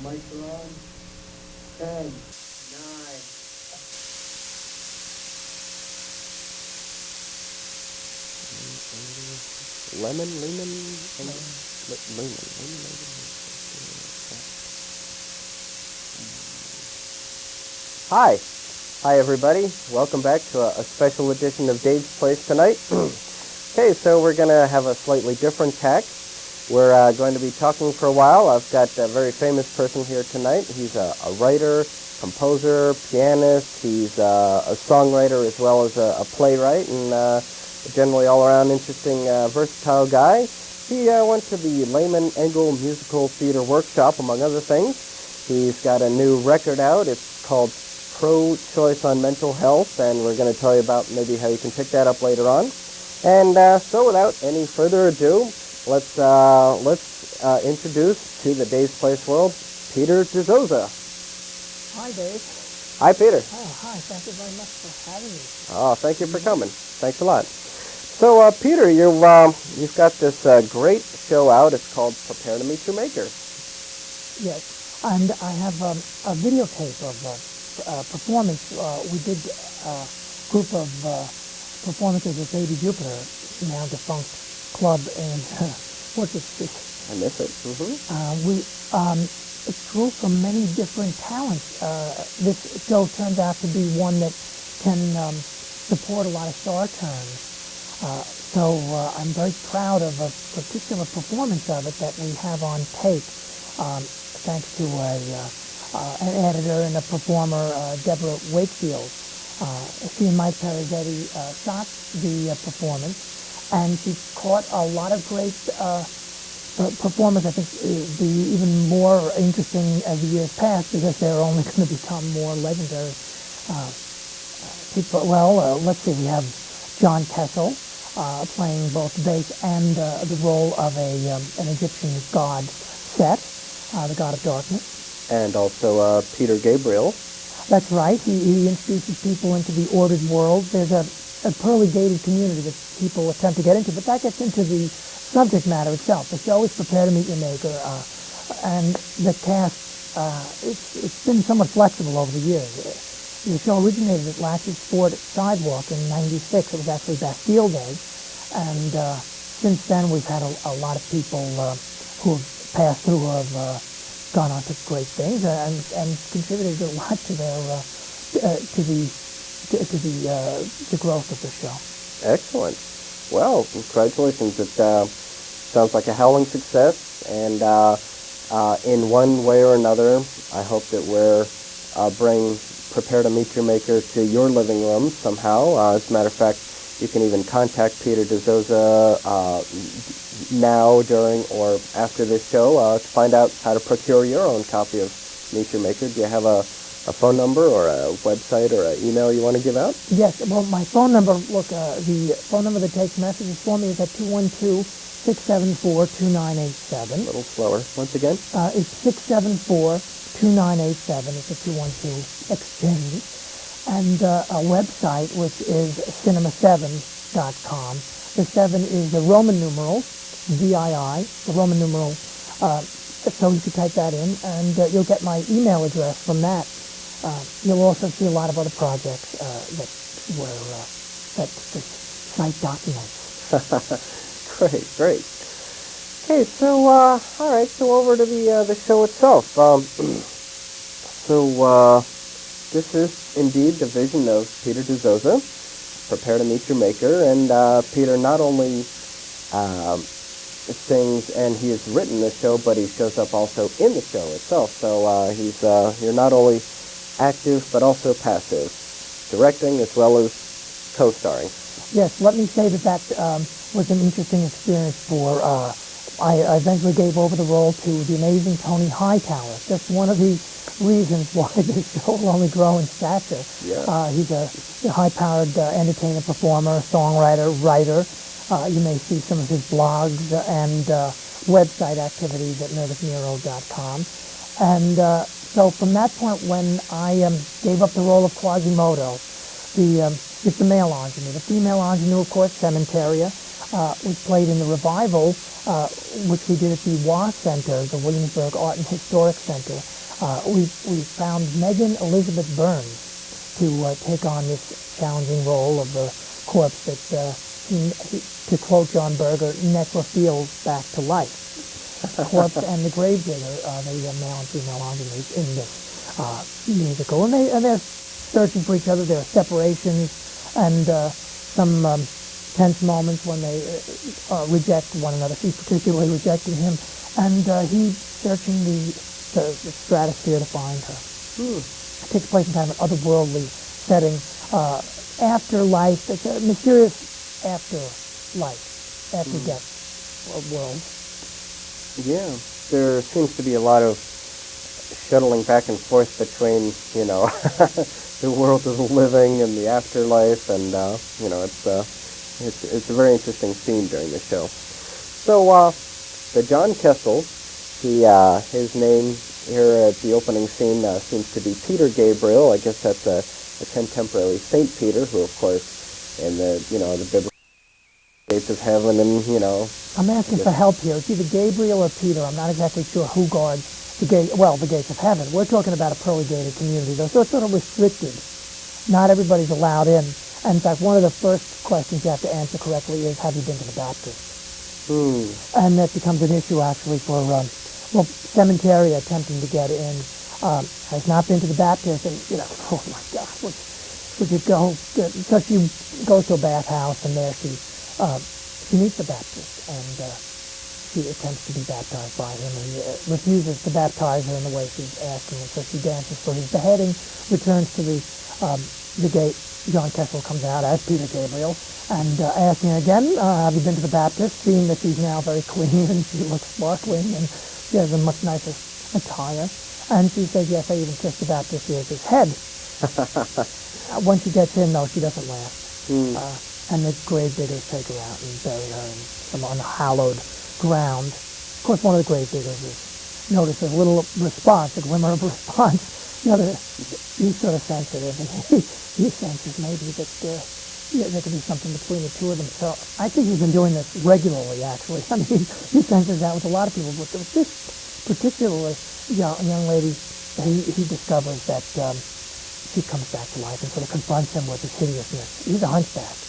Mics are on. 10, 9. Lemon. Hi everybody. Welcome back to a special edition of Dave's Place tonight. Okay, so we're going to have a slightly different tack. We're going to be talking for a while. I've got a very famous person here tonight. He's a writer, composer, pianist. He's a songwriter as well as a playwright, and a generally all-around interesting, versatile guy. He went to the Lehman Engel Musical Theater Workshop, among other things. He's got a new record out. It's called Pro-Choice on Mental Health, and we're going to tell you about maybe how you can pick that up later on. And so without any further ado, let's introduce to the Dave's Place world, Peter Dizozza. Hi, Dave. Hi, Peter. Oh, hi. Thank you very much for having me. Oh, thank you for coming. Thanks a lot. So, Peter, you've got this great show out. It's called Prepare to Meet Your Maker. Yes, and I have a videotape of performance. We did a group of performances at Lady Jupiter, now defunct club in Orchard Street. I miss it. It drew from many different talents. This show turns out to be one that can support a lot of star turns. So I'm very proud of a particular performance of it that we have on tape, thanks to an editor and a performer, Deborah Wakefield. She and Mike Perizzetti shot the performance, and she caught a lot of great performers. I think it'll be even more interesting as the years pass because they're only going to become more legendary people. Well, let's see, we have John Kessel playing both bass and the role of an Egyptian god Set, the god of darkness. And also Peter Gabriel. That's right. He introduces people into the ordered world. There's a pearly gated community that people attempt to get into, but that gets into the subject matter itself. The show is Prepare to Meet Your Maker, and the cast, it's been somewhat flexible over the years. The show originated at Latches Ford Sidewalk in '96. It was actually Bastille Day, and since then we've had a lot of people who have passed through who have gone on to great things and contributed a lot to their to the growth of the show. Excellent. Well, congratulations. It sounds like a howling success, and in one way or another, I hope that we're bring Prepare to Meet Your Maker to your living room somehow. As a matter of fact, you can even contact Peter Dizozza now, during, or after this show to find out how to procure your own copy of Meet Your Maker. Do you have a phone number or a website or an email you want to give out? Yes. Well, my phone number, look, the phone number that takes messages for me is at 212-674-2987. A little slower. Once again? It's 674-2987. It's a 212 exchange. And a website, which is cinema7.com. The 7 is the Roman numeral, VII, the Roman numeral. So you can type that in, and you'll get my email address from that. You'll also see a lot of other projects that this site documents. Great. Okay, so all right, so over to the show itself. This is indeed the vision of Peter Dizozza, Prepare to Meet Your Maker, and Peter not only sings and he has written the show, but he shows up also in the show itself. So you're not only active but also passive, directing as well as co-starring. Yes, let me say that was an interesting experience for. I eventually gave over the role to the amazing Tony Hightower. That's one of the reasons why this show will only grow in stature. Yeah. He's a high-powered entertainer, performer, songwriter, writer. You may see some of his blogs and website activities at nervousnero.com. And so from that point, when I gave up the role of Quasimodo, it's the male ingenue. The female ingenue, of course, Cementaria, was played in the revival, which we did at the WA Center, the Williamsburg Art and Historic Center. We found Megan Elizabeth Burns to take on this challenging role of the corpse that, to quote John Berger, necrophiles back to life. Corpse and the gravedigger, the male and female engineers in this musical, and they're searching for each other. There are separations and some tense moments when they reject one another. She's particularly rejecting him, and he's searching the stratosphere to find her. It takes place in kind of an otherworldly setting. Afterlife, it's a mysterious afterlife, after death world. Yeah, there seems to be a lot of shuttling back and forth between, the world of the living and the afterlife, and it's a very interesting theme during the show. So, the John Kessel, his name here at the opening scene seems to be Peter Gabriel. I guess that's a contemporary Saint Peter, who, of course, in the biblical gates of heaven, and I'm asking for help here. It's either Gabriel or Peter. I'm not exactly sure who guards the gates of heaven. We're talking about a pearly gated community, though, so it's sort of restricted. Not everybody's allowed in. And in fact, one of the first questions you have to answer correctly is, have you been to the Baptist? And that becomes an issue, actually, for, cemetery attempting to get in has not been to the Baptist, and, oh my God, would you go? So she goes to a bathhouse, and there she meets the Baptist, and she attempts to be baptized by him, and he refuses to baptize her in the way she's asking, and so she dances for his beheading, returns to the gate. John Kessel comes out as Peter Gabriel, and asking again, have you been to the Baptist, seeing that she's now very clean, and she looks sparkling, and she has a much nicer attire, and she says, yes, I even kissed the Baptist, here's his head. When she gets in, though, she doesn't laugh. And the grave diggers take her out and bury her in some unhallowed ground. Of course, one of the grave diggers notices a little response, a glimmer of response. The other, he's sort of sensitive, and he senses maybe that there could be something between the two of them. So I think he's been doing this regularly, actually. I mean, he senses that with a lot of people, but with this particular young lady, he discovers that she comes back to life and sort of confronts him with his hideousness. He's a hunchback.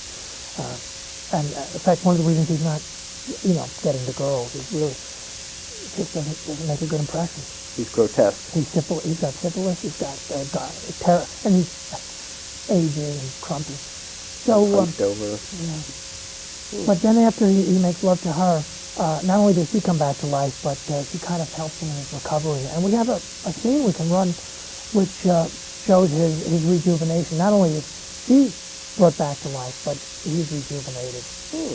And in fact, one of the reasons he's not, getting the girls is really just doesn't make a good impression. He's grotesque. He's got syphilis. He's got terror, and he's aging and crumpy. So hunched over. Yeah. But then after he makes love to her, not only does she come back to life, but she kind of helps him in his recovery. And we have a scene we can run, which shows his rejuvenation. Not only is she brought back to life, but he's rejuvenated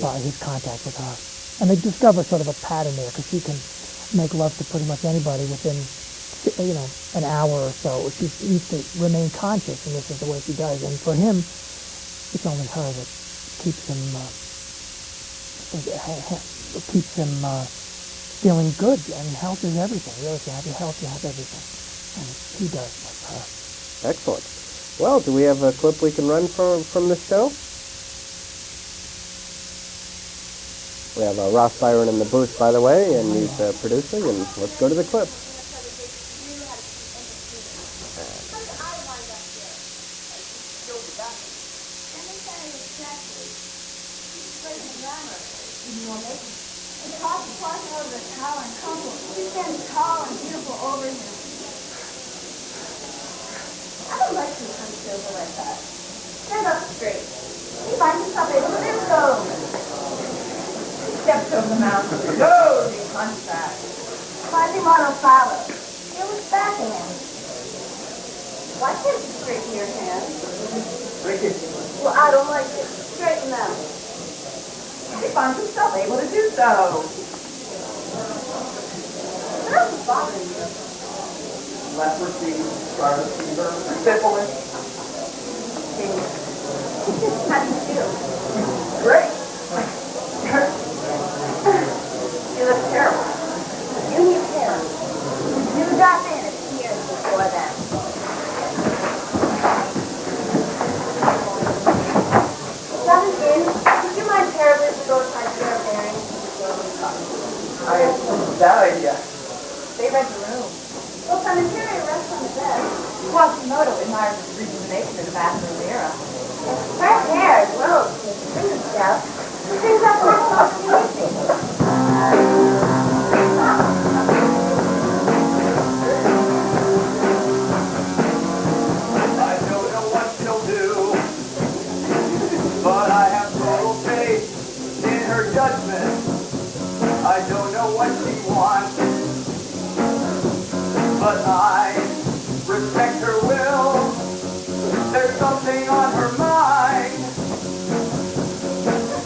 by his contact with her. And they discover sort of a pattern there, because she can make love to pretty much anybody within, an hour or so. She needs to remain conscious, and this is the way she does. And for him, it's only her that keeps him feeling good. I mean, health is everything. Really, if you have your health, you have everything. And he does with her. Excellent. Well, do we have a clip we can run from this show? We have Ross Byron in the booth, by the way, and he's producing, and let's go to the clip. I don't like to punch over like that. Stand up straight. He finds himself able to do so. He steps over the mountain. Goes, he hunchback. Quasimodo follows. Feel his back in. Why can't you straighten your hands? Break it. Well, I don't like it. Straighten them. He finds himself able to do so. What else is bothering you? Leprosy, scarlet fever, syphilis. How do you feel? Great. You look terrible. You need care. You got in a few years before that. Would you mind terribly if we go inside the air bearings? That idea. They read the room. Well, cemetery Quasimodo admires its rejuvenation in the bathroom era. Her hair glows with green stuff. She brings up her I don't know what she'll do, but I have total faith in her judgment. I don't know what she wants, but I respect her will. There's something on her mind,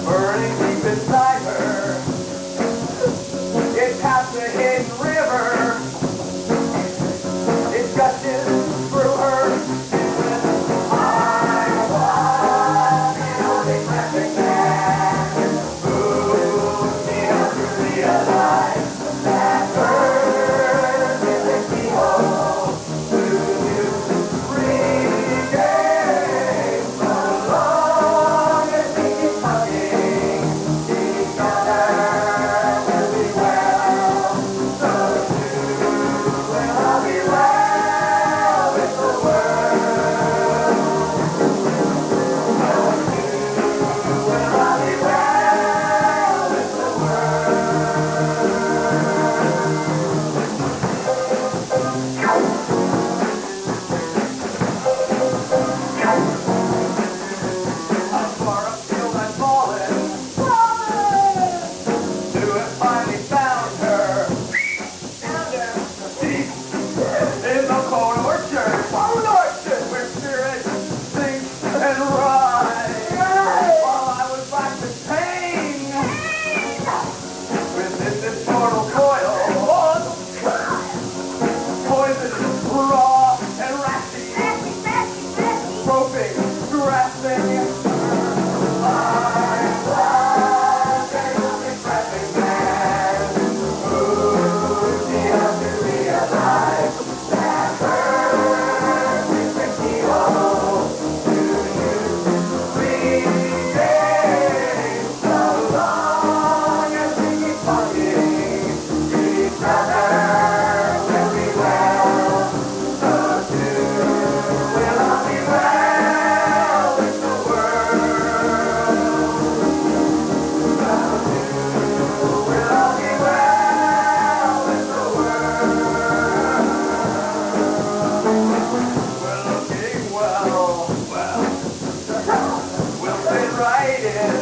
burning deep inside her. It past a hidden river. It gushes through her. I want the only perfect man who needs to realize that birth is a keyhole to you. Regain so long as we keep hugging each other will be well. So too will I be well with the world. So too will I be well with the How far uphill I've fallen, to have finally found her. Deep in the cold orchard, where spirits sink and rise. While I was back to pain, within this mortal coil, poison, raw and rashy, groping, grasping. I want an omnipresent man who needs to realize that birth is the keyhole to you. Regain so long as we keep hugging each other will be well. So too will I be well with the world. So too will I be well with the world. We're looking well. We'll fit right in.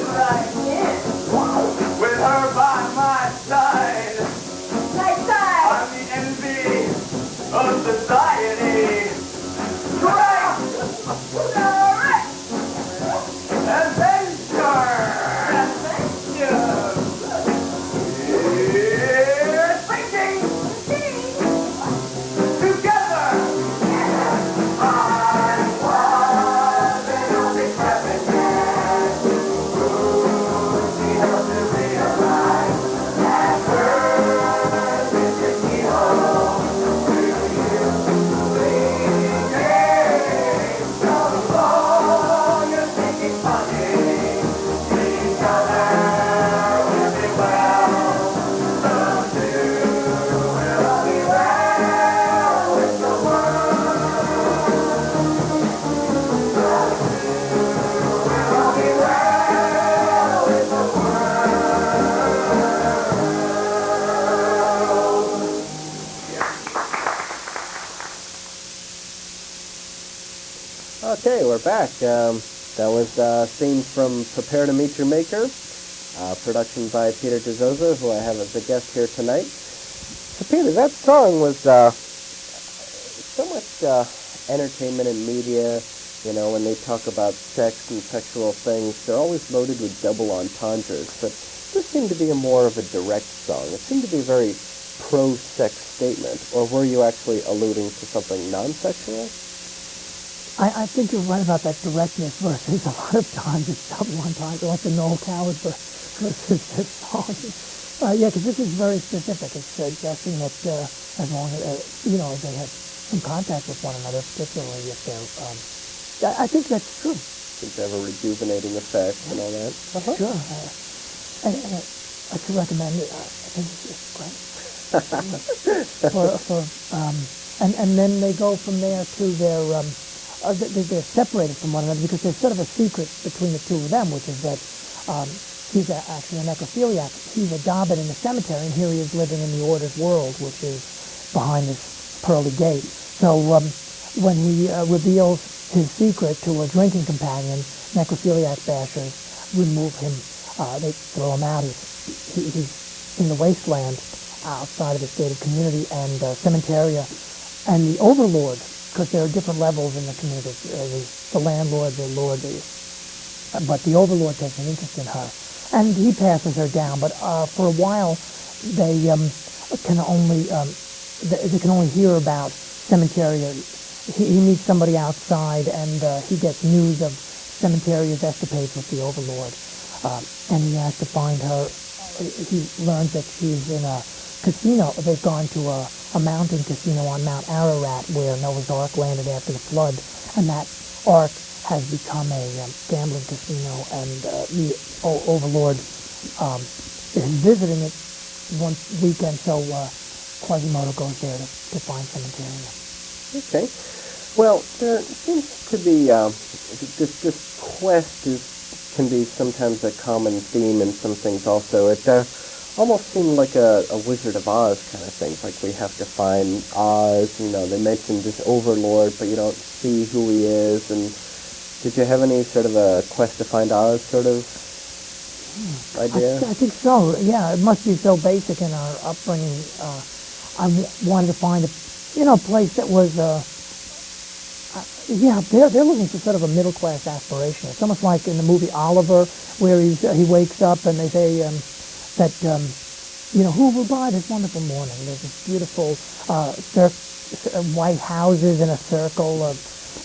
With her by my side. I'm the envy of society. Great! Adventure! We're thinking together. I was an omnipresent man who needs to realize that birth is the keyhole to you. Regain so long as we keep hugging each other will be well. So too will I be well with the world. So too will I be well with the world. Okay, we're back. That was a theme from Prepare to Meet Your Maker, production by Peter Dizozza, who I have as a guest here tonight. So Peter, that song was so much entertainment and media. You know, when they talk about sex and sexual things, they're always loaded with double entendres. But this seemed to be more of a direct song. It seemed to be a very pro-sex statement. Or were you actually alluding to something non-sexual? I think you're right about that directness versus a lot of times it's double entendre, like the Noel Coward versus this song. Yeah, because this is very specific. It's suggesting that as long as, they have some contact with one another, particularly if they're, I think that's true. Seems to have a rejuvenating effect and all that. Uh-huh. Sure. And I could recommend it. I think it's great. for and then they go from there to their, they're separated from one another because there's sort of a secret between the two of them, which is that he's actually a necrophiliac. He's a Dobbin in the cemetery, and here he is living in the Order's world, which is behind this pearly gate. So when he reveals his secret to a drinking companion, necrophiliac bashers remove him. They throw him out. He's in the wasteland outside of his gated community, and Cementeria and the Overlord, because there are different levels in the community. The landlord, the lord, but the Overlord takes an interest in her, and he passes her down. But for a while, they can only hear about Cementeria. He meets somebody outside, and he gets news of Cementeria's escapades with the Overlord, and he has to find her. He learns that she's in a casino. They've gone to a mountain casino on Mount Ararat where Noah's Ark landed after the flood, and that Ark has become a gambling casino, and the Overlord is visiting it one weekend, so Quasimodo goes there to find Cementeria. Okay. Well, there seems to be this quest can be sometimes a common theme in some things also. It almost seemed like a Wizard of Oz kind of thing. Like we have to find Oz, they mentioned this Overlord, but you don't see who he is. And did you have any sort of a quest to find Oz sort of idea? I think so, yeah. It must be so basic in our upbringing. I wanted to find a place that was... they're looking for sort of a middle-class aspiration. It's almost like in the movie Oliver, where he wakes up and they say that, who will buy this wonderful morning? There's this beautiful white houses in a circle,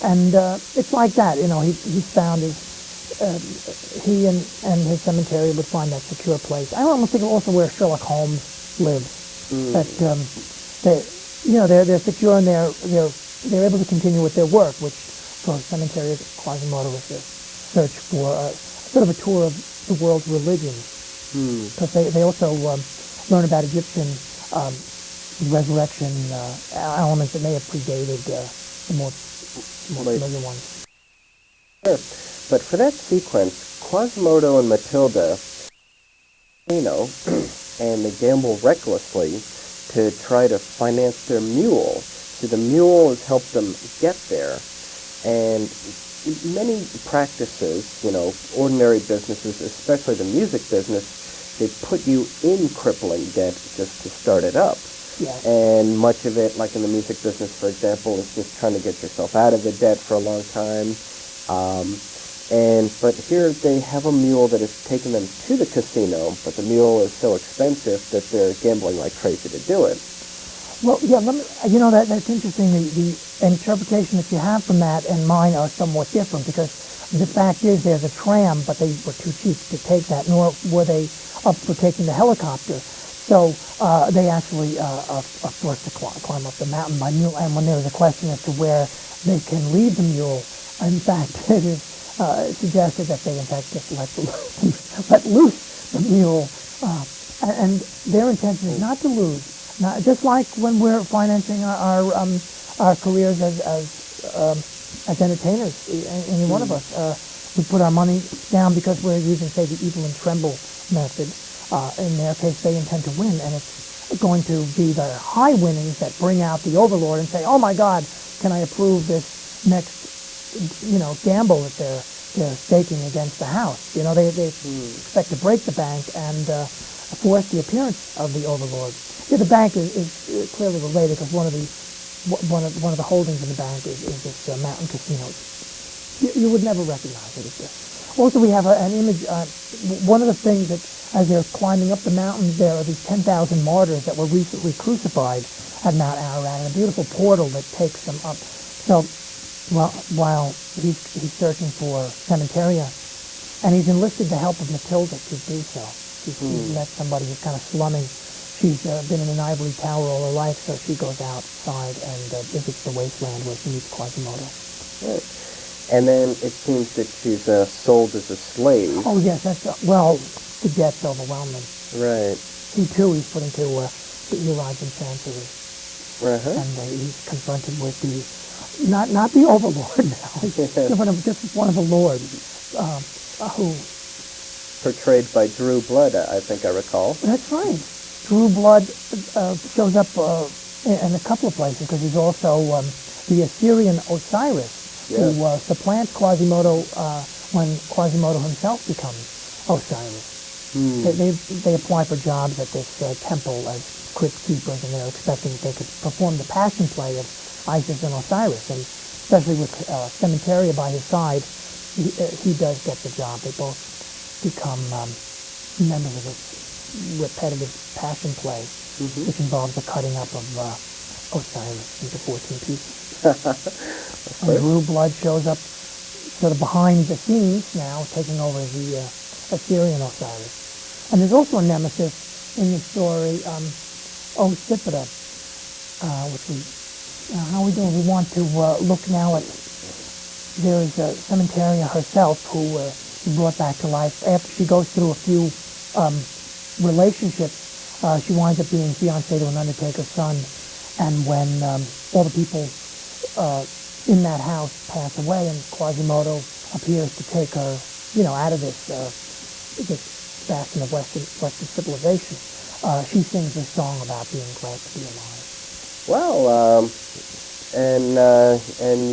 and it's like that. He's found he and his cemetery would find that secure place. I almost think also where Sherlock Holmes lives. That they're secure and they're able to continue with their work, which for Cementeria Quasimodo is a search for sort of a tour of the world's religions. Because they also learn about Egyptian resurrection elements that may have predated the more familiar ones. Sure. But for that sequence, Quasimodo and Matilda, and they gamble recklessly to try to finance their mule. So the mule has helped them get there. And many practices, ordinary businesses, especially the music business, they put you in crippling debt just to start it up. Yeah. And much of it, like in the music business, for example, is just trying to get yourself out of the debt for a long time. But here they have a mule that has taken them to the casino, but the mule is so expensive that they're gambling like crazy to do it. Well, yeah, that's interesting. The interpretation that you have from that and mine are somewhat different, because the fact is there's a tram, but they were too cheap to take that, nor were they up for taking the helicopter. So they actually are forced to climb up the mountain by mule. And when there was a question as to where they can leave the mule, in fact, it is suggested that they in fact just let loose the mule, and their intention is not to lose. Now, just like when we're financing our careers as entertainers, any one of us, we put our money down because we're using, say, the Evil and Tremble method. In their case, they intend to win, and it's going to be the high winnings that bring out the Overlord and say, "Oh my God, can I approve this next, gamble that they're staking against the house?" They expect to break the bank and force the appearance of the Overlord. Yeah, the bank is clearly related, because one of the holdings in the bank is this mountain casino. You would never recognize it as this. Also, we have an image. One of the things that, as they're climbing up the mountain, there are these 10,000 martyrs that were recently crucified at Mount Ararat, and a beautiful portal that takes them up. So, while he's searching for Cementeria, and he's enlisted the help of Matilda to do so. He's met somebody who's kind of slumming. She's been in an ivory tower all her life, so she goes outside and visits the wasteland where she meets Quasimodo. Right. And then it seems that she's sold as a slave. Oh, yes, the debt's overwhelming. Right. He, too, he's put into the Elijah and Chancery. And he's confronted with not the overlord now, just one of the lords, who... Portrayed by Drew Blood, I think I recall. That's right. Drew Blood shows up in a couple of places because he's also the Assyrian Osiris, who supplants Quasimodo when Quasimodo himself becomes Osiris. They apply for jobs at this temple as crypt keepers, and they're expecting that they could perform the passion play of Isis and Osiris. And especially with Cementeria by his side, he does get the job. They both become members of this repetitive passion play, which involves the cutting up of Osiris into 14 pieces. And Drew Blood shows up sort of behind the scenes now, taking over the Assyrian Osiris. And there's also a nemesis in the story, Ocypeta, which how we doing? We want to look now at, there's Cementeria herself, who she brought back to life. After she goes through a few relationships, she winds up being fiancée to an undertaker's son, and when all the people in that house pass away and Quasimodo appears to take her, out of this bastion of Western civilization, she sings this song about being glad to be alive. Well, and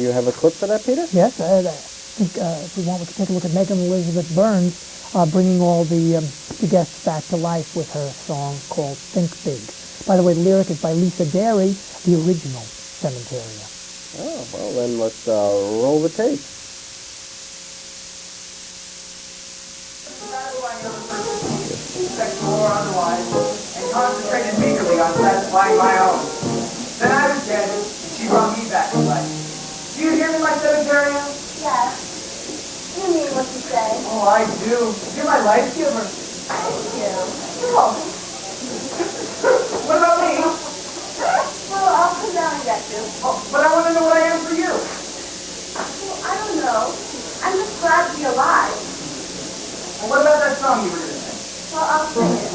you have a clip for that, Peter? Yes, I think if we want, we can take a look at Megan Elizabeth Burns bringing all the guests back to life with her song called Think Big. By the way, the lyric is by Lisa Derry, the original Cementeria. Oh, well then let's roll the tape. Sexual or otherwise, and concentrated meagerly on satisfying my own. Then I was dead, and she brought me back to life. Do you hear me, my Cementeria? Yeah. You mean what you say. Oh, I do. You're my life giver. Thank you. Oh. What about me? Well, I'll come down and get you. Oh, but I want to know what I am for you. Well, I don't know. I'm just glad to be alive. Well, what about that song you were going to sing? Well, I'll sing it.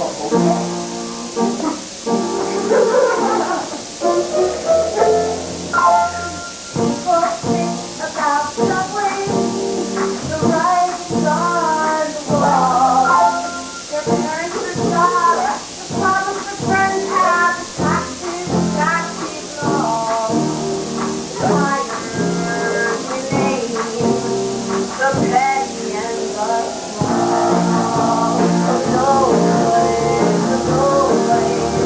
People think about subways, the writings on the wall, their parents are jobs, the problems their friends have, the taxes and all. Fires remain, the petty and the small. No place, no place.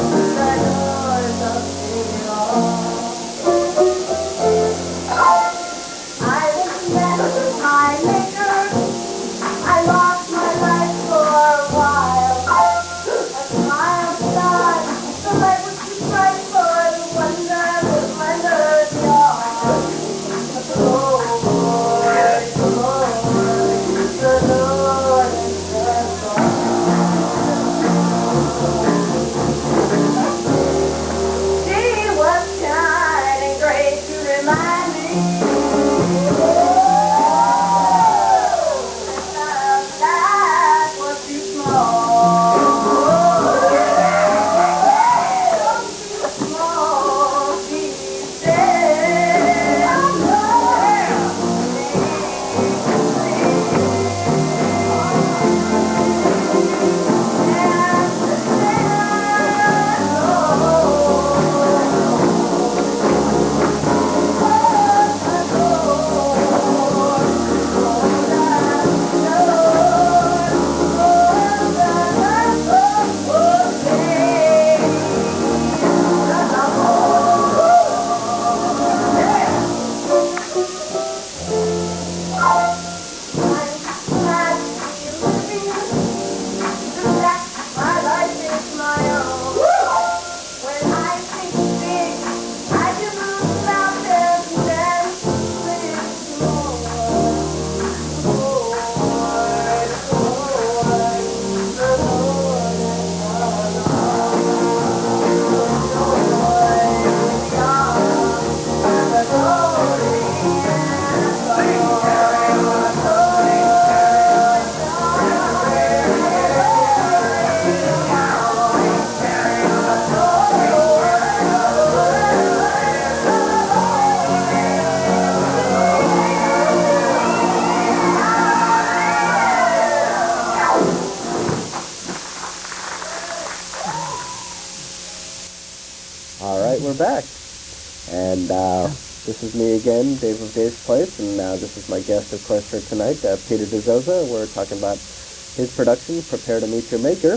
this is me again, Dave of Dave's Place, and this is my guest, of course, for tonight, Peter Dizozza. We're talking about his production, Prepare to Meet Your Maker.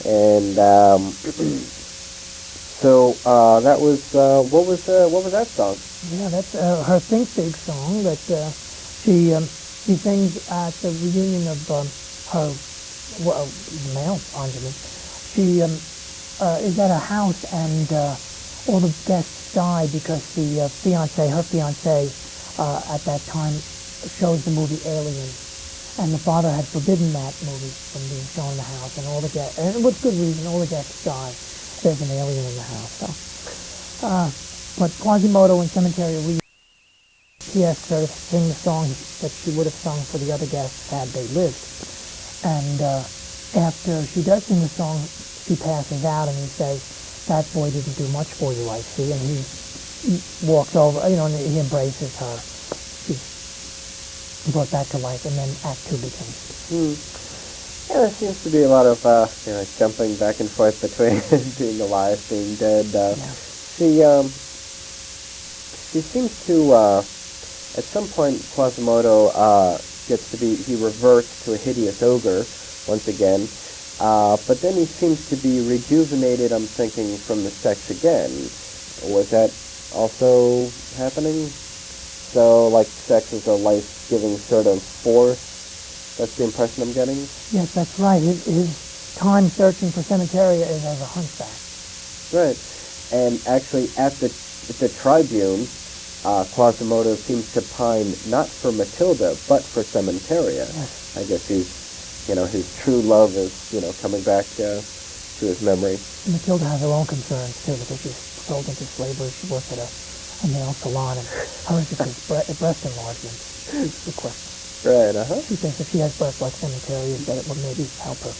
And so that was what was that song? Yeah, that's her Think Big song that she sings at the reunion of her male progeny. She is at a house and all the guests die because her fiance, at that time shows the movie Alien, and the father had forbidden that movie from being shown in the house, and all the guests, and with good reason, all the guests die. There's an alien in the house. So, but Quasimodo and Cemetery, he asked her to sing the song that she would have sung for the other guests had they lived. And after she does sing the song, she passes out, and he says, "That boy didn't do much for you, I see." And he walks over, and he embraces her. She's brought back to life, and then Act 2 begins. Yeah, there seems to be a lot of jumping back and forth between being alive, being dead. She seems to, at some point, Quasimodo he reverts to a hideous ogre once again, but then he seems to be rejuvenated, I'm thinking, from the sex again. Was that also happening? So, like, sex is a life-giving sort of force? That's the impression I'm getting? Yes, that's right. His time searching for Cemeteria is as a hunchback. Right. And actually, at the Tribune, Quasimodo seems to pine not for Matilda, but for Cementeria. Yes. I guess his true love is, coming back to his memory. Matilda has her own concerns, too, because she's sold into slavery. She works at a nail salon, and hers is breast enlargement. Good question. Right, She thinks if she has breasts like Cemeteria, that it will maybe help her.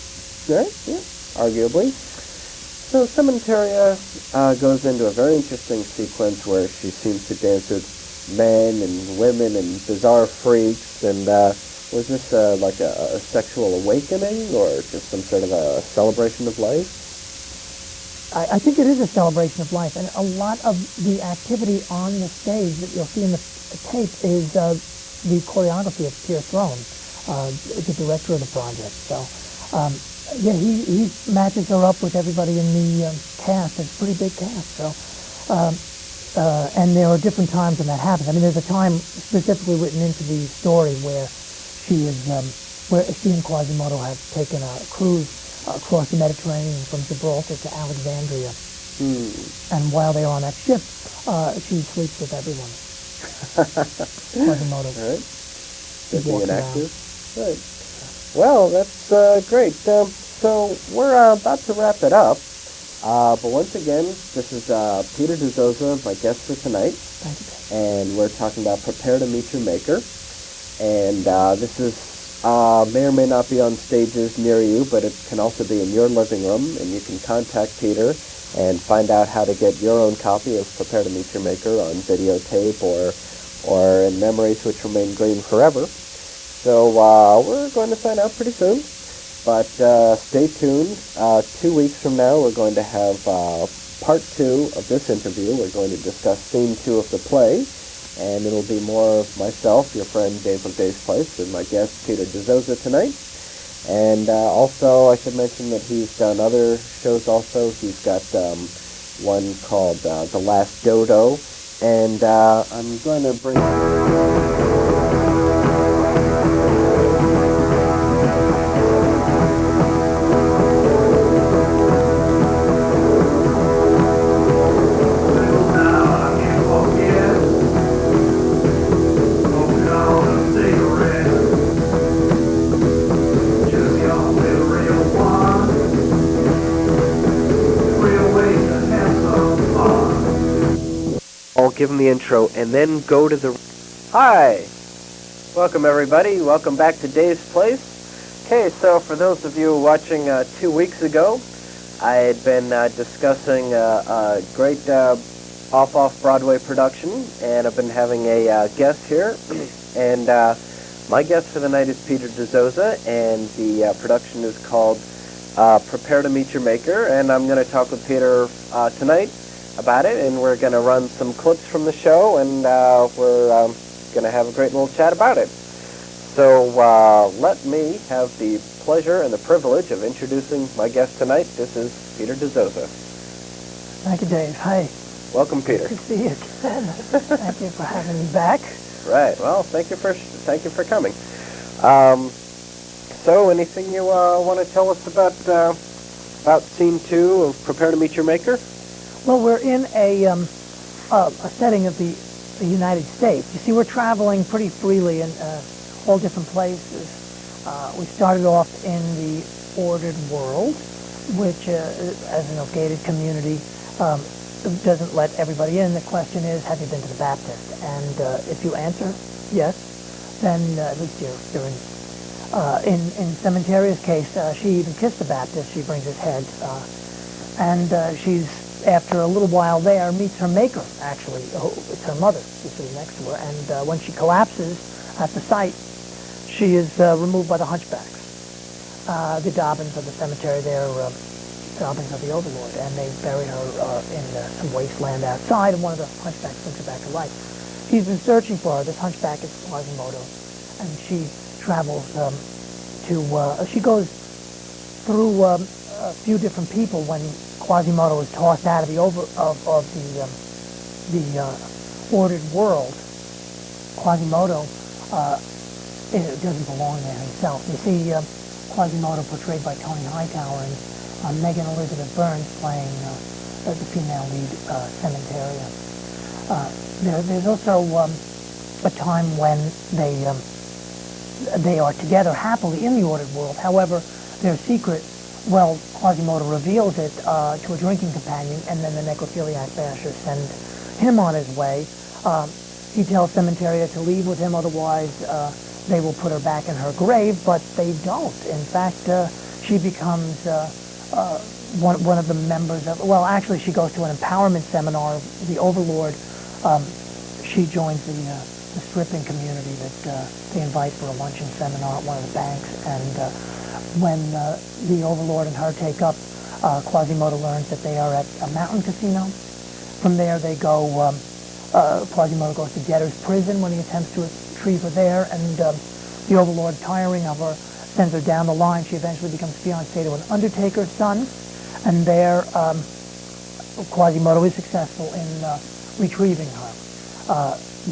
Right, yeah, arguably. So Cementeria goes into a very interesting sequence where she seems to dance with men and women and bizarre freaks, and was this like a sexual awakening or just some sort of a celebration of life? I think it is a celebration of life, and a lot of the activity on the stage that you'll see in the tape is the choreography of Pierce Roan, the director of the project. So, he matches her up with everybody in the cast. It's a pretty big cast. So, and there are different times when that happens. I mean, there's a time specifically written into the story where she and Quasimodo have taken a cruise across the Mediterranean from Gibraltar to Alexandria. And while they're on that ship, she sleeps with everyone. Quasimodo. All right. Being an actor. Right. Well, that's great. So we're about to wrap it up. But once again, this is Peter Dizozza, my guest for tonight. Thank you. And we're talking about Prepare to Meet Your Maker. And this is may or may not be on stages near you, but it can also be in your living room. And you can contact Peter and find out how to get your own copy of Prepare to Meet Your Maker on videotape or in memories which remain green forever. So we're going to sign out pretty soon, but stay tuned. 2 weeks from now, we're going to have part 2 of this interview. We're going to discuss scene 2 of the play, and it'll be more of myself, your friend Dave of Dave's Place, and my guest Peter Dizozza tonight. And also, I should mention that he's done other shows also. He's got one called The Last Dodo, and I'm going to bring... I'll give him the intro and then go to the... Hi! Welcome everybody. Welcome back to Dave's Place. Okay, so for those of you watching 2 weeks ago, I had been discussing a great off-Broadway production, and I've been having a guest here. And my guest for the night is Peter Dizozza, and the production is called Prepare to Meet Your Maker. And I'm going to talk with Peter tonight about it, and we're going to run some clips from the show, and we're going to have a great little chat about it. So let me have the pleasure and the privilege of introducing my guest tonight. This is Peter Dizozza. Thank you, Dave. Hi. Welcome, Peter. Good to see you again. Thank you for having me back. Right. Well, thank you for coming. So, anything you want to tell us about Scene 2 of Prepare to Meet Your Maker? Well, we're in a setting of the United States. You see, we're traveling pretty freely in all different places. We started off in the ordered world, which, as an gated community, doesn't let everybody in. The question is, have you been to the Baptist? And if you answer yes, then at least you're in. In Cementaria's case, she even kissed the Baptist. She brings his head, and she's, after a little while there, meets her maker. Actually, it's her mother who's sitting next to her. And when she collapses at the sight, she is removed by the hunchbacks, the Dobbins of the cemetery there. Dobbins of the Overlord, and they bury her in some wasteland outside, and one of the hunchbacks brings her back to life. He's been searching for her. This hunchback is Quasimodo, and she travels she goes through a few different people when Quasimodo is tossed out of the ordered world. Quasimodo doesn't belong there himself. You see Quasimodo portrayed by Tony Hightower and Megan Elizabeth Burns playing the female lead, Cementeria. There's also a time when they are together happily in the ordered world. However, their secret, well, Quasimodo reveals it to a drinking companion, and then the necrophiliac bashers send him on his way. He tells Cementeria to leave with him, otherwise they will put her back in her grave, but they don't. In fact, she becomes one of the members of, well, actually she goes to an empowerment seminar, the Overlord. She joins the stripping community that they invite for a luncheon seminar at one of the banks, and when the Overlord and her take up, Quasimodo learns that they are at a mountain casino. From there they go, Quasimodo goes to debtor's prison when he attempts to retrieve her there, and the Overlord, tiring of her, sends her down the line. She eventually becomes fiancée to an undertaker's son, and there Quasimodo is successful in retrieving her.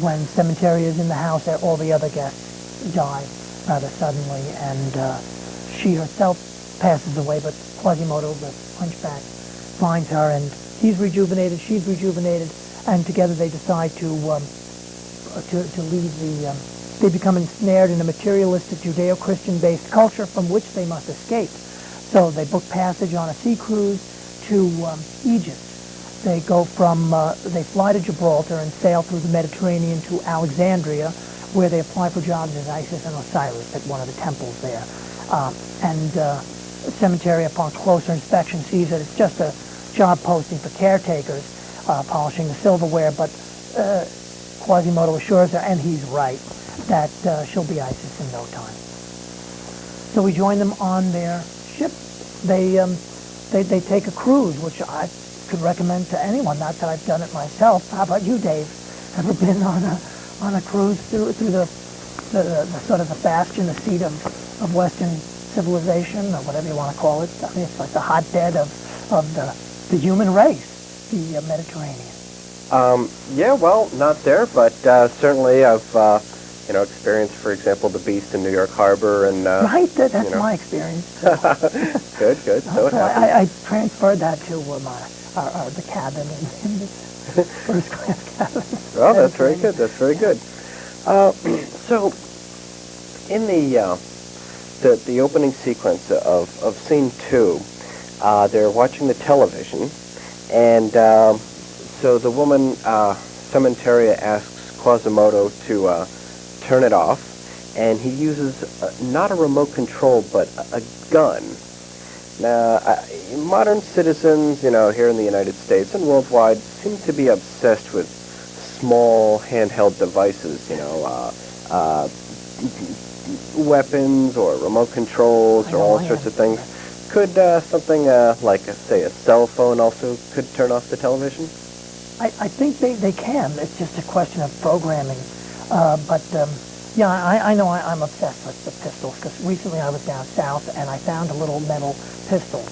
When Cementeria is in the house, all the other guests die rather suddenly, and she herself passes away, but Quasimodo, the hunchback, finds her, and he's rejuvenated, she's rejuvenated, and together they decide to leave they become ensnared in a materialistic Judeo-Christian-based culture from which they must escape. So they book passage on a sea cruise to Egypt. They go they fly to Gibraltar and sail through the Mediterranean to Alexandria, where they apply for jobs as Isis and Osiris at one of the temples there. Cemetery, upon closer inspection, sees that it's just a job posting for caretakers, polishing the silverware, but Quasimodo assures her, and he's right, that she'll be Isis in no time. So we join them on their ship. They take a cruise, which I could recommend to anyone. Not that I've done it myself. How about you, Dave? Ever been on a cruise through the sort of the bastion, the seat of Western civilization, or whatever you want to call it? I mean, it's like the hotbed of the human race, the Mediterranean. Yeah, well, not there, but certainly I've experienced, for example, the Beast in New York Harbor, and right, that's my experience. Good. So I transferred that to the cabin in this first class cabin. Well, that's very good. That's very good. So, in the opening sequence of Scene 2, they're watching the television, and so the woman, Cementeria, asks Quasimodo to turn it off, and he uses not a remote control, but a gun. Now, modern citizens, here in the United States and worldwide, seem to be obsessed with small handheld devices, weapons or remote controls or all sorts of things. Could something like, say, a cell phone also could turn off the television? I think they can. It's just a question of programming. Yeah, I know I'm obsessed with the pistols because recently I was down south and I found a little metal pistol,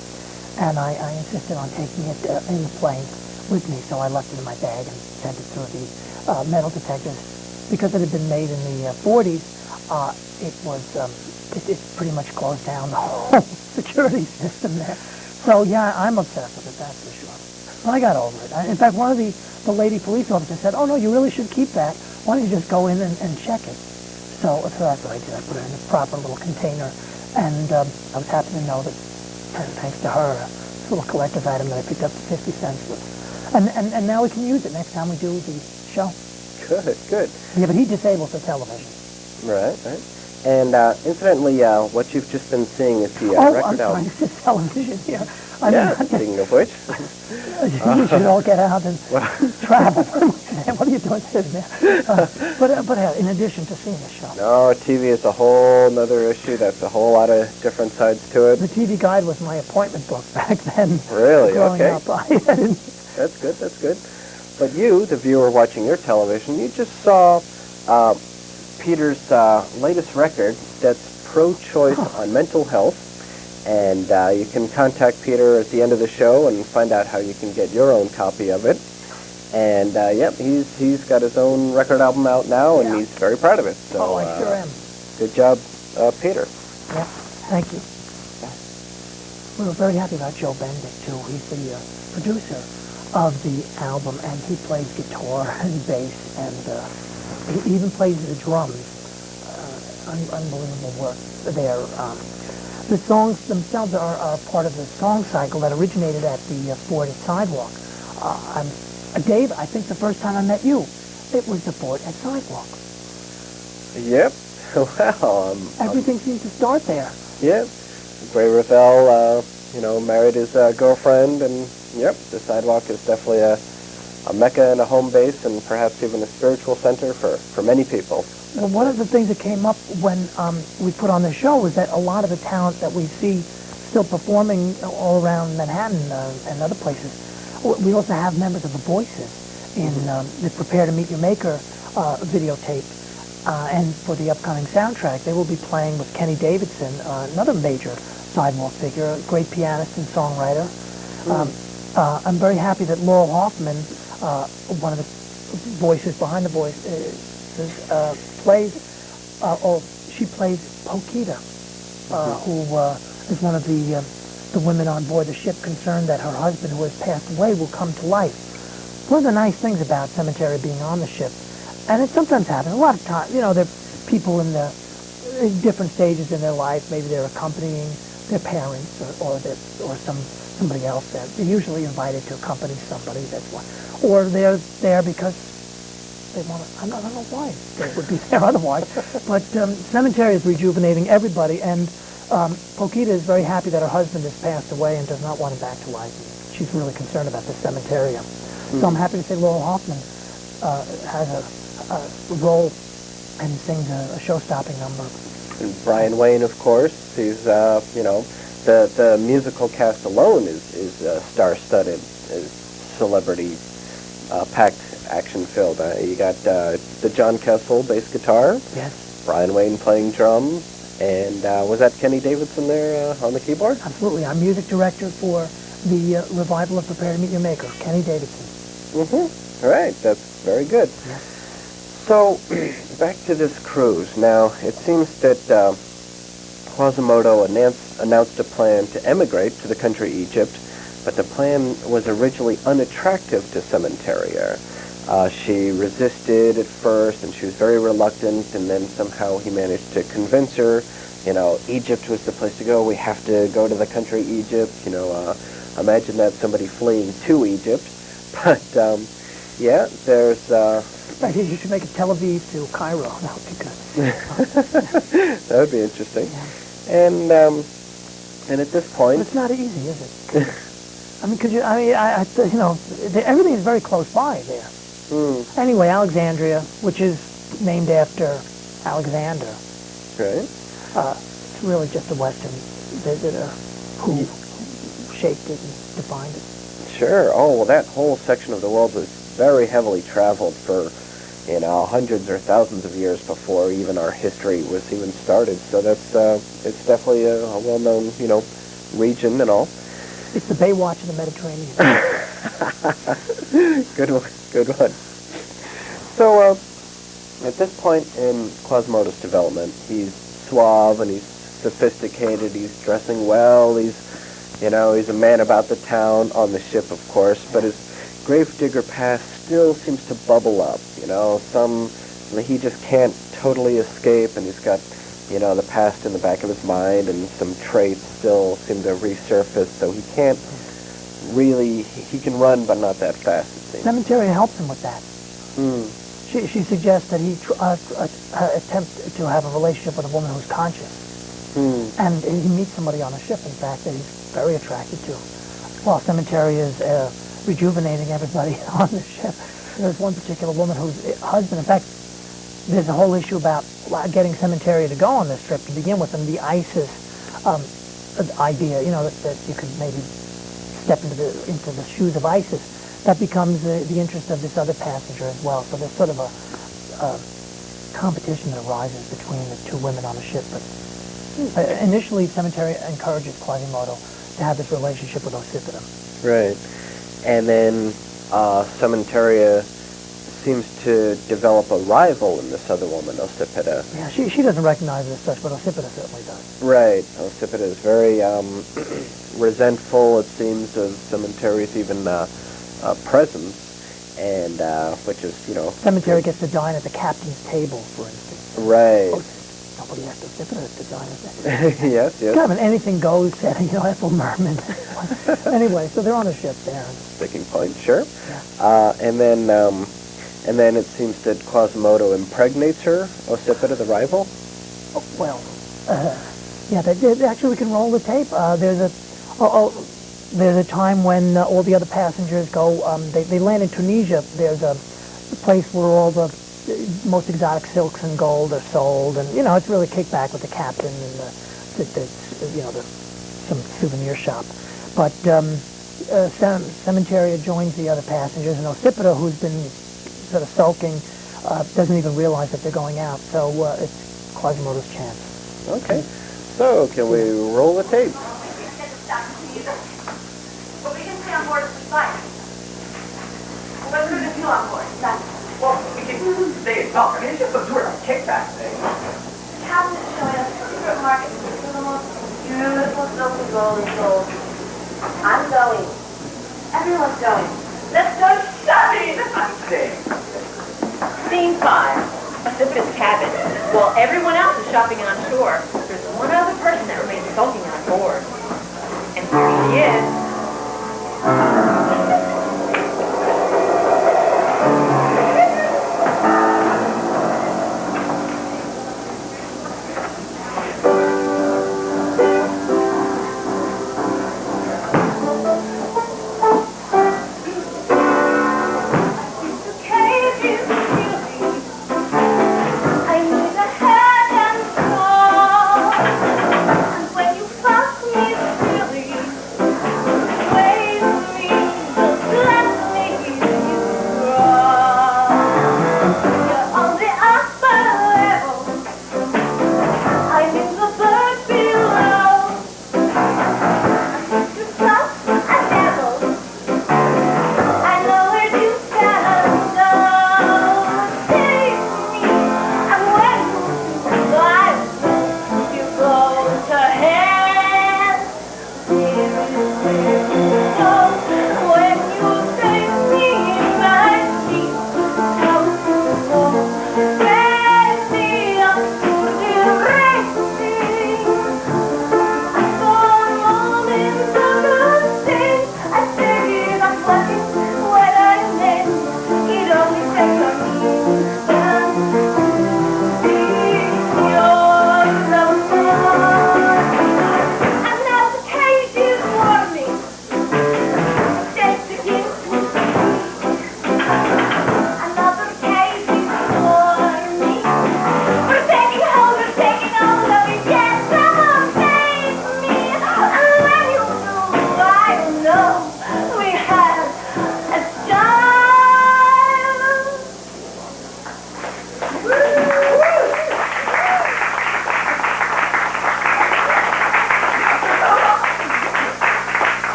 and I insisted on taking it in the plane with me, so I left it in my bag and sent it through the metal detectors. Because it had been made in the 40s, it pretty much closed down the whole security system there. So yeah, I'm obsessed with it, that's for sure. But I got over it. In fact, one of the lady police officers said, "Oh no, you really should keep that. Why don't you just go in and check it?" So that's what I did. I put it in a proper little container, and I was happy to know that, thanks to her, this little collector's item that I picked up for 50 cents was. And now we can use it next time we do the show. Good. Yeah, but he disables the television. Right. And incidentally, what you've just been seeing is the I'm record sorry, album. this is television here. Speaking of which. You should all get out and travel. What are you doing sitting there? But in addition to seeing the show. No, TV is a whole other issue. That's a whole lot of different sides to it. The TV Guide was my appointment book back then. Really? Growing Okay. up. That's good. But you, the viewer watching your television, you just saw Peter's latest record that's pro-choice on mental health. And you can contact Peter at the end of the show and find out how you can get your own copy of it. And he's got his own record album out now, and he's very proud of it. So, I sure am. Good job, Peter. Yeah, thank you. We were very happy about Joe Bendick, too. He's the producer of the album, and he plays guitar and bass, and he even plays the drums. Unbelievable work there. The songs themselves are part of the song cycle that originated at the Ford at Sidewalk. Dave, I think the first time I met you, it was the Ford at Sidewalk. Yep. Well, everything seems to start there. Yep. Ray Ravel, married his girlfriend, and the Sidewalk is definitely a mecca and a home base, and perhaps even a spiritual center for many people. Well, one of the things that came up when we put on the show was that a lot of the talent that we see still performing all around Manhattan and other places, we also have members of the Voices in the Prepare to Meet Your Maker videotape. And for the upcoming soundtrack, they will be playing with Kenny Davidson, another major Sidewalk figure, a great pianist and songwriter. I'm very happy that Laurel Hoffman, one of the voices behind the Voices, she plays Pokita, who is one of the women on board the ship concerned that her husband, who has passed away, will come to life. One of the nice things about Cemetery being on the ship, and it sometimes happens, a lot of times, there are people in different stages in their life. Maybe they're accompanying their parents or somebody else. They're usually invited to accompany somebody. That's why, or they're there because they want to. I don't know why they would be there otherwise. But Cemetery is rejuvenating everybody, and Pokita is very happy that her husband has passed away and does not want him back to life. She's really concerned about the cemeterium. So I'm happy to say Laurel Hoffman has a role and sings a show-stopping number. And Brian Wayne, of course, he's the musical cast alone is star-studded, is celebrity-packed, action-filled. You got the John Kessel bass guitar. Yes. Brian Wayne playing drums, and was that Kenny Davidson there on the keyboard? Absolutely. Our music director for the revival of Prepare to Meet Your Maker, Kenny Davidson. Mm-hmm. All right, that's very good. Yes. So, back to this cruise. Now, it seems that Quasimodo announced a plan to emigrate to the country Egypt, but the plan was originally unattractive to Cementeria. She resisted at first, and she was very reluctant, and then somehow he managed to convince her, Egypt was the place to go. We have to go to the country Egypt. Imagine that, somebody fleeing to Egypt. But, there's... You should make it Tel Aviv to Cairo. That would be good. That would be interesting. Yeah. And at this point... But it's not easy, is it? Everything is very close by there. Anyway, Alexandria, which is named after Alexander. Right. It's really just a Western visitor who shaped it and defined it. Sure. Oh, well, that whole section of the world was very heavily traveled for, hundreds or thousands of years before even our history was even started. So that's it's definitely a well-known, region and all. It's the Baywatch of the Mediterranean. Good one. Good one. So at this point in Quasimodo's development, he's suave and he's sophisticated. He's dressing well. He's a man about the town on the ship, of course. But his gravedigger past still seems to bubble up. He just can't totally escape, and he's got the past in the back of his mind, and some traits still seem to resurface, so he can't really, he can run, but not that fast, it seems. Cemetery helps him with that. She suggests that he attempt to have a relationship with a woman who's conscious. And he meets somebody on a ship, in fact, that he's very attracted to. Well, Cemetery is rejuvenating everybody on the ship. There's one particular woman whose husband, in fact, there's a whole issue about getting Cemetery to go on this trip to begin with, and the ISIS idea, that you could maybe step into the shoes of ISIS. That becomes the interest of this other passenger as well. So there's sort of a competition that arises between the two women on the ship. But initially, Cemetery encourages Quasimodo to have this relationship with Ossipita. Right. And then Cementeria seems to develop a rival in this other woman, Ossipita. Yeah, she doesn't recognize it as such, but Ossipita certainly does. Right. Ossipita is very resentful, it seems, of Cementeria's even presence, and which is, Cemetery gets to dine at the captain's table, for instance. Right. Nobody has to Ossipita to dine at that. Yes. It's kind of an anything goes setting, Ethel Merman. Anyway, so they're on a ship there. Sticking point, sure. Yeah. And then it seems that Quasimodo impregnates her, Ossipita, the rival. Oh, well, actually we can roll the tape. There's a time when all the other passengers go, they land in Tunisia. There's a place where all the most exotic silks and gold are sold, and it's really kicked back with the captain and some souvenir shop. But Cementeria joins the other passengers, and Ossipita, who's been sort of sulking, doesn't even realize that they're going out. So it's Quasimodo's chance. Okay. So can we roll the tape? But we can stay on board if we like. What are we going to do on board? Well, we can stay at Falcon. It's just a sort of kickback thing. The captain is showing us a secret market for the most beautiful silk and gold and gold. I'm going. Everyone's going. Let's go shopping! I'm staying. Scene 5. Ossipita's cabin. While everyone else is shopping on shore, there's one other person that remains sulking on board. And here she is. When you fuck me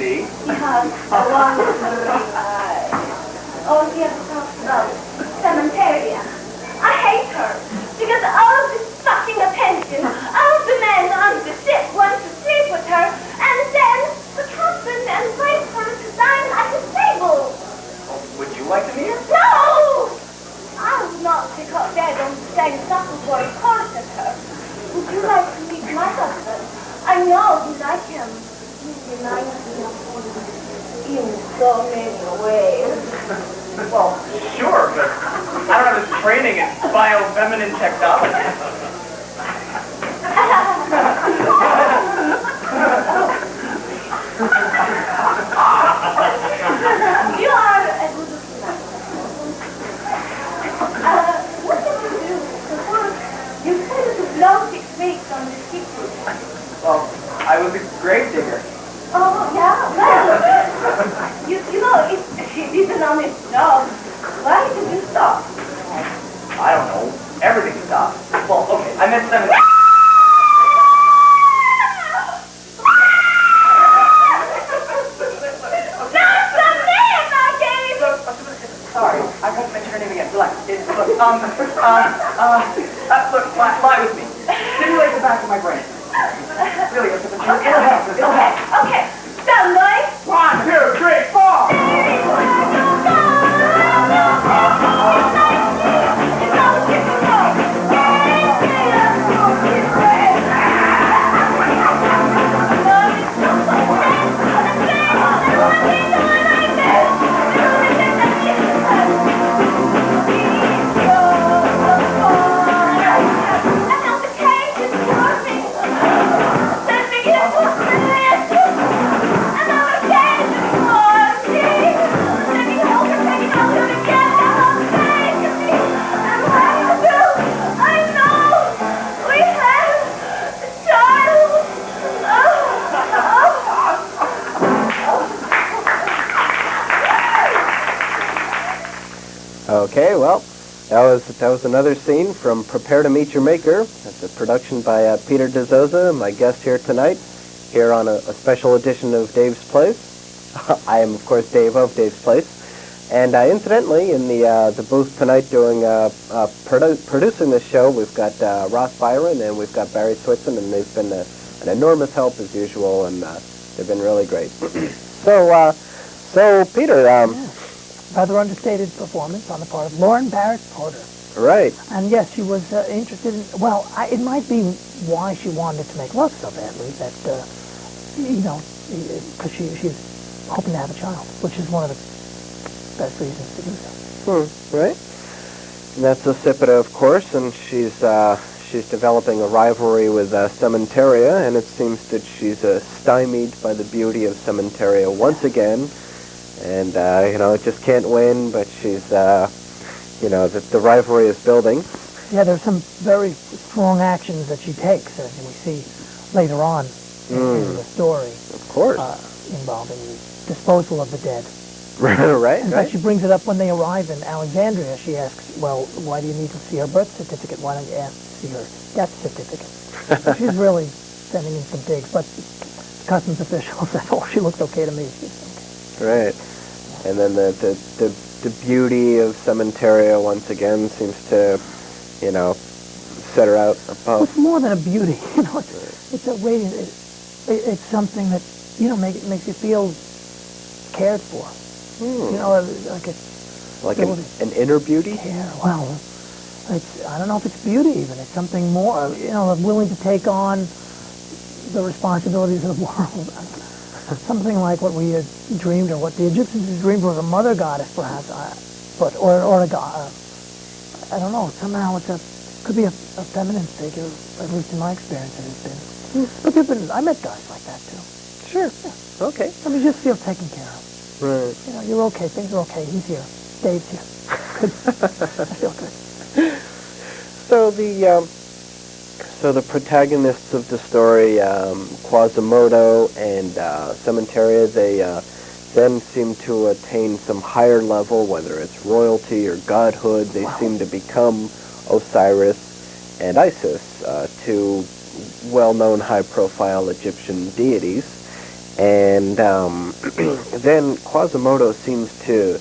see. He has a wandering eye. Oh, he has talked about cemeteria. I hate her. Because all of this fucking attention, all of the men on the ship want to sleep with her, and then the captain invites her to dine at his table. Oh, would you like to meet her? No! I would not pick up dead on the same supper for a course as her. Would you like to meet my husband? I know you like him. He reminds me of you in so many ways. Well, sure, but I don't have his training in bio-feminine technology. You are a good listener. What did you do before you started to blow 6 weeks on the ship? Well, I was a grave digger. Oh, yeah, well, you know, if she didn't on his job, why did you stop? I don't know. Everything stopped. Well, okay, I meant 7. Sorry, I won't mention her name again. Relax. Look, look, lie with me. Simulate the back of my brain. Really, it'll help. It'll help. Okay, sound nice? 1, 2, 3, 4. Okay, well, that was another scene from Prepare to Meet Your Maker. That's a production by Peter Dizozza, my guest here tonight, here on a special edition of Dave's Place. I am, of course, Dave of Dave's Place. And incidentally, in the booth tonight doing producing this show, we've got Ross Byron and we've got Barry Switson, and they've been an enormous help as usual, and they've been really great. So Peter, Rather understated performance on the part of Lauren Barrett Porter. right. And yes, she was interested in, well, it might be why she wanted to make love so badly, that, because she's hoping to have a child, which is one of the best reasons to do so. Right. And that's Ocipita, of course, and she's developing a rivalry with Cementeria, and it seems that she's stymied by the beauty of Cementeria once again. And, it just can't win, but she's, the rivalry is building. Yeah, there's some very strong actions that she takes, as we see later on in the story. Of course. Involving the disposal of the dead. Right. In fact, she brings it up when they arrive in Alexandria. She asks, well, why do you need to see her birth certificate? Why don't you ask to see her death certificate? So she's really sending in some digs, but customs officials said, oh, she looks okay to me. She's okay. Right. And then the beauty of Cementeria once again seems to, set her out above. It's more than a beauty, it's a radiant. It's something that makes you feel cared for. Like an inner beauty. Care. Well, I don't know if it's beauty even. It's something more. Willing to take on the responsibilities of the world. Something like what we had dreamed, or what the Egyptians had dreamed was a mother goddess, perhaps, or a god. I don't know. Somehow could be a feminine figure, at least in my experience it has been. But I met guys like that too. Sure. Yeah. Okay. You just feel taken care of. Right. You're okay. Things are okay. He's here. Dave's here. Good. I feel good. So the protagonists of the story, Quasimodo and Cementeria, they then seem to attain some higher level, whether it's royalty or godhood. They seem to become Osiris and Isis, two well-known high-profile Egyptian deities. And then Quasimodo seems to,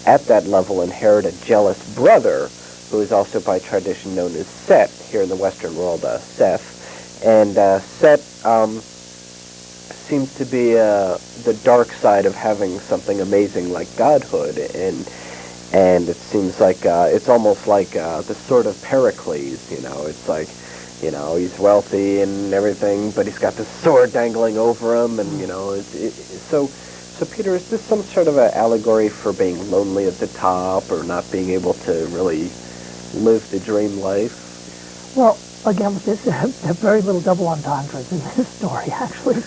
at that level, inherit a jealous brother, who is also by tradition known as Set, here in the Western world, Seth. And Set seems to be the dark side of having something amazing like godhood, and it seems like it's almost like the sort of Pericles, It's like, he's wealthy and everything, but he's got this sword dangling over him, and so Peter, is this some sort of an allegory for being lonely at the top, or not being able to really live the dream life? Well, again, with this, there are very little double entendres in this story, actually.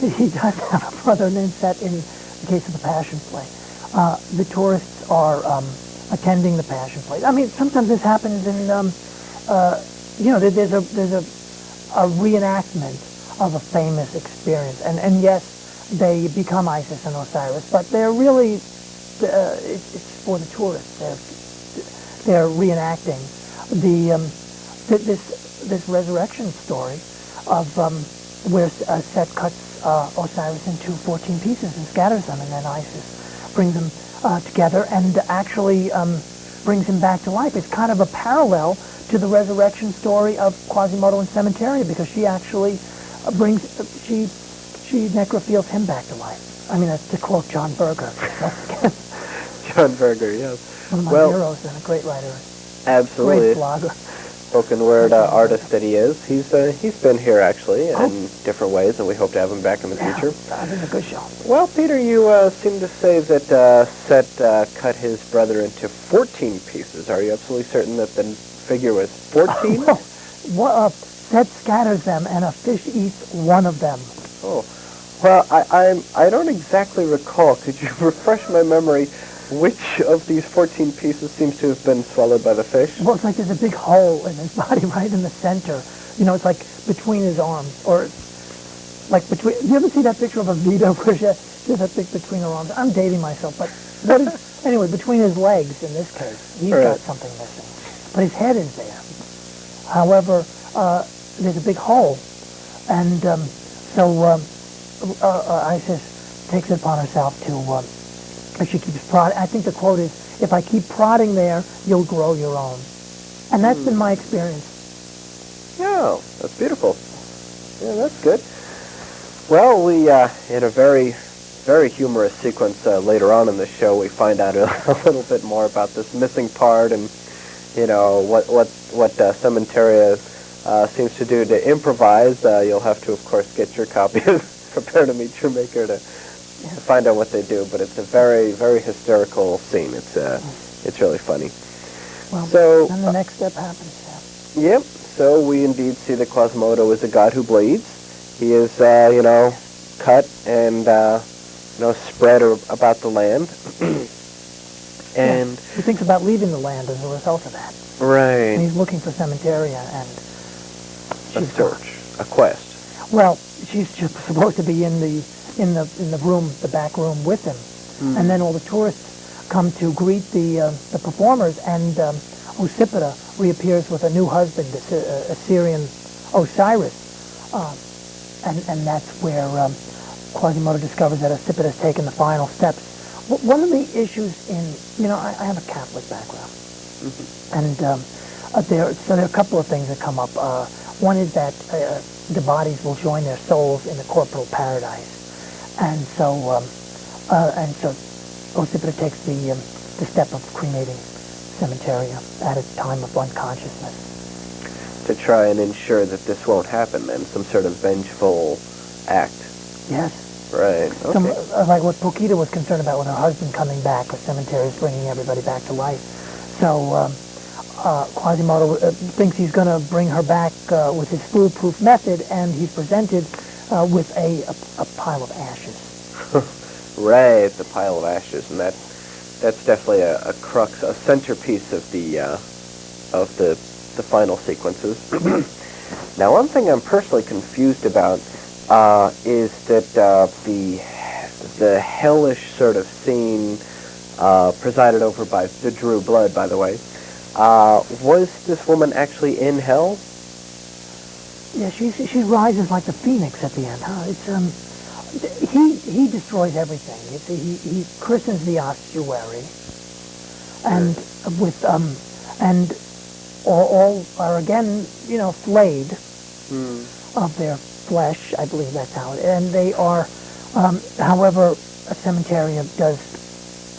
He does have a brother named Set in the case of the Passion Play. The tourists are attending the Passion Play. I mean, sometimes this happens in, there's a reenactment of a famous experience. And yes, they become Isis and Osiris, but they're really, it's for the tourists. They're reenacting this resurrection story of where Set cuts Osiris into 14 pieces and scatters them, and then Isis brings them together and actually brings him back to life. It's kind of a parallel to the resurrection story of Quasimodo and Cementeria, because she actually she necrophiles him back to life. I mean, that's to quote John Berger. John Berger, yes. One of my heroes and a great writer. Absolutely. Great blogger. Spoken word artist that he is. He's been here actually in different ways, and we hope to have him back in the future. I think a good show. Well, Peter, you seem to say that Set cut his brother into 14 pieces. Are you absolutely certain that the figure was 14? Set scatters them, and a fish eats one of them. Oh, well, I don't exactly recall. Could you refresh my memory? Which of these 14 pieces seems to have been swallowed by the fish? Well, it's like there's a big hole in his body right in the center. It's like between his arms, or like between. Do you ever see that picture of a Vita where she has that thing between her arms? I'm dating myself, but anyway, between his legs in this case, he's got something missing, but his head is there. However, there's a big hole, and so Isis takes it upon herself to. If she keeps prodding, I think the quote is, "If I keep prodding there, you'll grow your own," and that's been my experience. Yeah, that's beautiful. Yeah, that's good. Well, we in a very, very humorous sequence later on in the show, we find out a little bit more about this missing part, and what Cementeria seems to do to improvise. You'll have to, of course, get your copy of Prepare to Meet Your Maker to find out what they do, but it's a very, very hysterical scene. It's really funny. Well, so then the next step happens. Yeah. Yep. So we indeed see that Quasimodo is a god who bleeds. He is, cut and spread about the land, and he thinks about leaving the land as a result of that. Right. And he's looking for Cementeria, and a search, a quest. Well, she's just supposed to be in the room, the back room with him. And then all the tourists come to greet the performers, and Ocypeta reappears with a new husband, Assyrian Osiris. And that's where Quasimodo discovers that Ocypeta has taken the final steps. One of the issues I have a Catholic background. And there are a couple of things that come up. One is that the bodies will join their souls in the corporal paradise. And so Ocypeta takes the step of cremating Cementeria at a time of unconsciousness. To try and ensure that this won't happen, then, some sort of vengeful act. Yes. Right. Okay. Like what Pokita was concerned about with her husband coming back, with Cementeria is bringing everybody back to life. So Quasimodo thinks he's going to bring her back with his foolproof method, and he's presented with a pile of ashes. Right, the pile of ashes, and that's definitely a crux, a centerpiece of the final sequences. Now, one thing I'm personally confused about is that the hellish sort of scene presided over by the Drew Blood, by the way. Was this woman actually in hell? Yeah, she rises like the phoenix at the end. Huh? It's he destroys everything. He christens the ossuary, and and all are again, flayed of their flesh. I believe that's how it. And they are, however, a cemetery does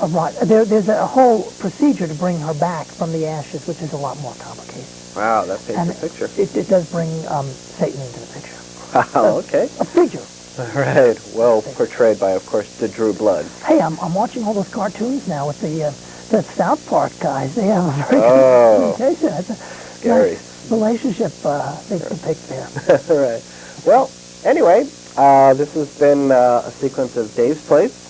a lot. There's a whole procedure to bring her back from the ashes, which is a lot more complicated. Wow, that paints a picture. It does bring Satan into the picture. Wow, okay. A figure. All right. Well portrayed by, of course, the Drew Blood. Hey, I'm watching all those cartoons now with the South Park guys. They have a very good communication. It's a Scary. nice relationship they depict there. All right. Well, anyway, this has been a sequence of Dave's Place.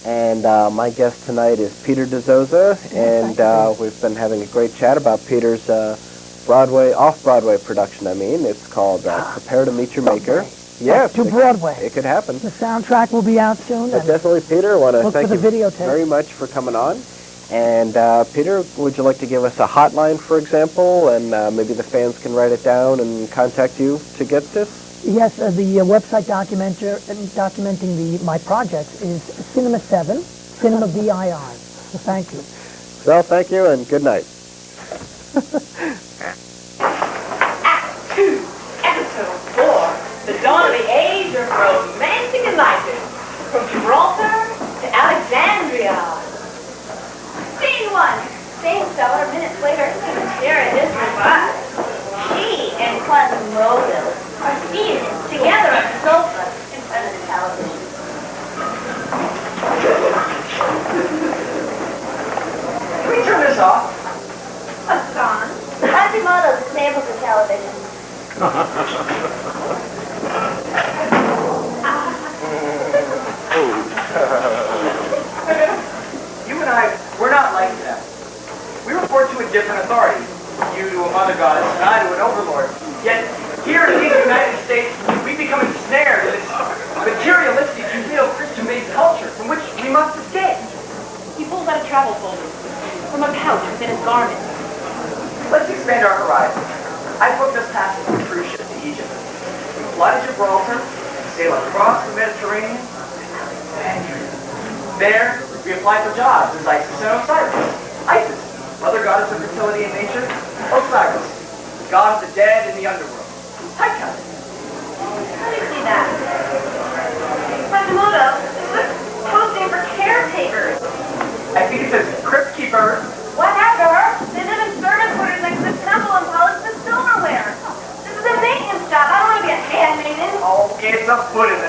And my guest tonight is Peter Dizozza, and we've been having a great chat about Peter's off-Broadway production, It's called Prepare to Meet Your Maker. Yes. To Broadway. It could happen. The soundtrack will be out soon. But definitely, Peter, I want to thank you videotape. very much for coming on. And Peter, would you like to give us a hotline, for example, and maybe the fans can write it down and contact you to get this? Yes, the website documenting my projects is Cinema 7, Cinema VII. Thank you. Well, thank you, and good night. Act 2, Episode 4, The Dawn of the Age of Romantic Enlightenment. From Gibraltar to Alexandria. Scene 1. Same cellar, minutes later, Sarah is revived. She and Quasimodo are seated together on the sofa in front of the television. Can we turn this off? What's on? Quasimodo disabled the television. You and I, we're not like them. We report to a different authority. You to a mother goddess, and I to an overlord. Yet, here in these United States, we become ensnared in this materialistic, Judeo-Christian-based culture from which we must escape. He pulls out a travel folder from a pouch within his garment. Let's expand our horizons. I booked us passage on a cruise ship to Egypt. We fly to Gibraltar, sail across the Mediterranean, and there we apply for jobs as Isis and Osiris. Isis, mother goddess of fertility and nature. Osiris, god of the dead and the underworld. Hi, Captain. How do you see that? Quasimodo, this is posting for caretakers. I think it says crypt keeper. Whatever. They live in servant quarters next to the temple and polish the silverware. This is a maintenance job. I don't want to be a handmaiden. Oh, it's a foot in